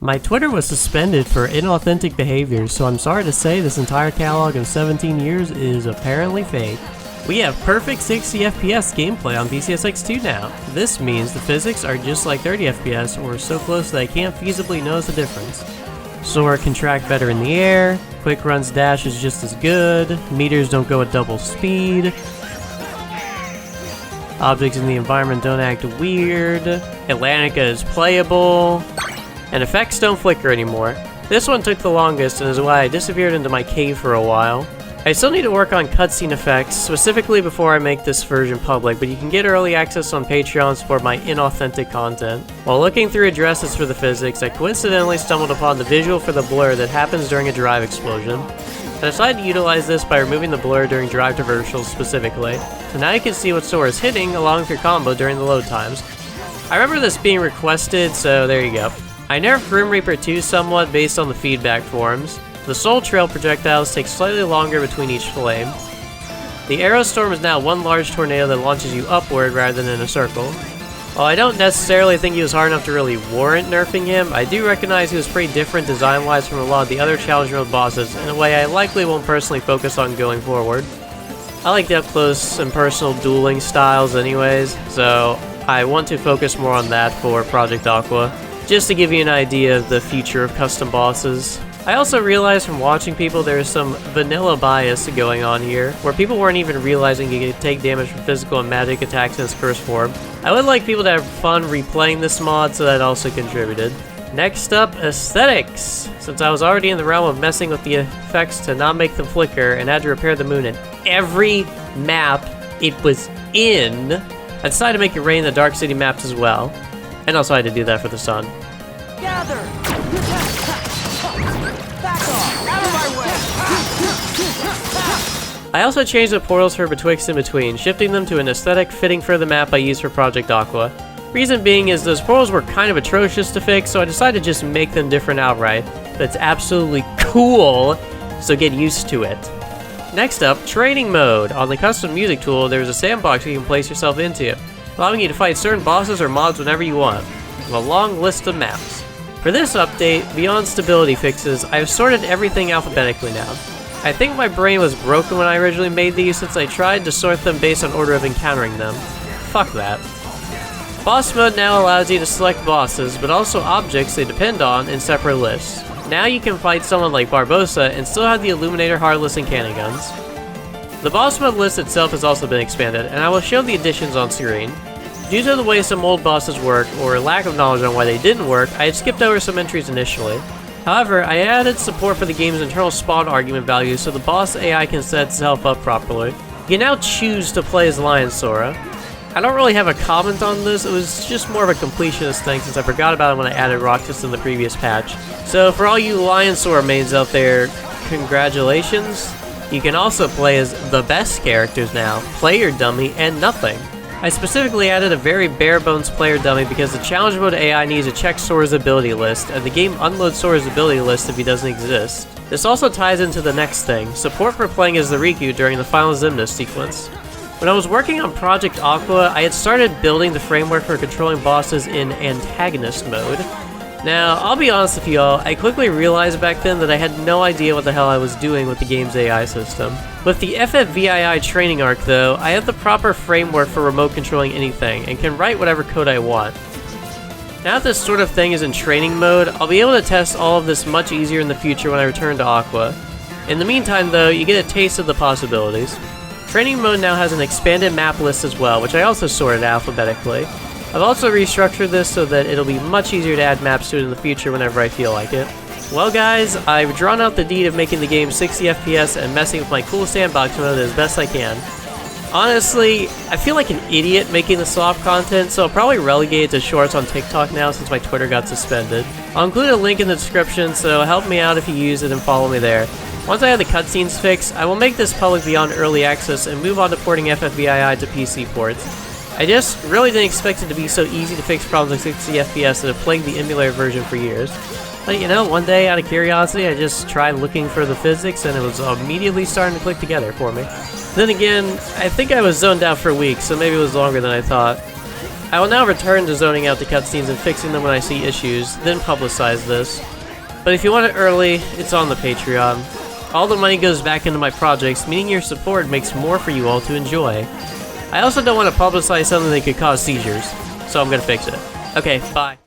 My Twitter was suspended for inauthentic behavior, so I'm sorry to say this entire catalog of 17 years is apparently fake. We have perfect 60 FPS gameplay on VCSX2 now. This means the physics are just like 30 FPS, or so close that I can't feasibly notice the difference. Sora can track better in the air, Quick Run's dash is just as good, meters don't go at double speed, objects in the environment don't act weird, Atlantica is playable, and effects don't flicker anymore. This one took the longest and is why I disappeared into my cave for a while. I still need to work on cutscene effects, specifically before I make this version public, but you can get early access on Patreon for my inauthentic content. While looking through addresses for the physics, I coincidentally stumbled upon the visual for the blur that happens during a drive explosion. I decided to utilize this by removing the blur during drive traversals specifically, so now you can see what Sora is hitting along with your combo during the load times. I remember this being requested, so there you go. I nerfed Grim Reaper 2 somewhat based on the feedback forums. The Soul Trail projectiles take slightly longer between each flame. The Arrow Storm is now one large tornado that launches you upward rather than in a circle. While I don't necessarily think he was hard enough to really warrant nerfing him, I do recognize he was pretty different design-wise from a lot of the other challenge mode bosses in a way I likely won't personally focus on going forward. I like the up-close and personal dueling styles anyways, so I want to focus more on that for Project Aqua, just to give you an idea of the future of custom bosses. I also realized from watching people there is some vanilla bias going on here, where people weren't even realizing you could take damage from physical and magic attacks in its curse form. I would like people to have fun replaying this mod, so that also contributed. Next up, aesthetics. Since I was already in the realm of messing with the effects to not make them flicker and had to repair the moon in every map it was in, I decided to make it rain in the Dark City maps as well. And also I had to do that for the sun. Gather! Back off! Out of my way! I also changed the portals for betwixt and between, shifting them to an aesthetic fitting for the map I used for Project Aqua. Reason being is those portals were kind of atrocious to fix, so I decided to just make them different outright. That's absolutely cool, so get used to it. Next up, training mode. On the custom music tool, there's a sandbox you can place yourself into, allowing you to fight certain bosses or mobs whenever you want, with a long list of maps. For this update, beyond stability fixes, I've sorted everything alphabetically now. I think my brain was broken when I originally made these since I tried to sort them based on order of encountering them. Fuck that. Boss mode now allows you to select bosses, but also objects they depend on in separate lists. Now you can fight someone like Barbossa and still have the Illuminator, Heartless, and Cannon Guns. The boss mode list itself has also been expanded, and I will show the additions on screen. Due to the way some old bosses work, or lack of knowledge on why they didn't work, I had skipped over some entries initially. However, I added support for the game's internal spawn argument values so the boss AI can set itself up properly. You can now choose to play as Lion Sora. I don't really have a comment on this, it was just more of a completionist thing since I forgot about it when I added Roxas in the previous patch. So for all you Lion Sora mains out there, congratulations. You can also play as the best characters now, Player Dummy and Nothing. I specifically added a very bare-bones player dummy because the challenge mode AI needs to check Sora's ability list, and the game unloads Sora's ability list if he doesn't exist. This also ties into the next thing, support for playing as the Riku during the final Xemnas sequence. When I was working on Project Aqua, I had started building the framework for controlling bosses in antagonist mode. Now, I'll be honest with y'all, I quickly realized back then that I had no idea what the hell I was doing with the game's AI system. With the FFVII training arc though, I have the proper framework for remote controlling anything, and can write whatever code I want. Now that this sort of thing is in training mode, I'll be able to test all of this much easier in the future when I return to Aqua. In the meantime though, you get a taste of the possibilities. Training mode now has an expanded map list as well, which I also sorted alphabetically. I've also restructured this so that it'll be much easier to add maps to it in the future whenever I feel like it. Well guys, I've drawn out the deed of making the game 60 FPS and messing with my cool sandbox mode as best I can. Honestly, I feel like an idiot making the soft content, so I'll probably relegate it to shorts on TikTok now since my Twitter got suspended. I'll include a link in the description, so help me out if you use it and follow me there. Once I have the cutscenes fixed, I will make this public beyond early access and move on to porting FFVII to PC ports. I just really didn't expect it to be so easy to fix problems like 60 FPS that have plagued the emulator version for years. But you know, one day out of curiosity I just tried looking for the physics and it was immediately starting to click together for me. Then again, I think I was zoned out for weeks, so maybe it was longer than I thought. I will now return to zoning out the cutscenes and fixing them when I see issues, then publicize this. But if you want it early, it's on the Patreon. All the money goes back into my projects, meaning your support makes more for you all to enjoy. I also don't want to publicize something that could cause seizures, so I'm gonna fix it. Okay, bye.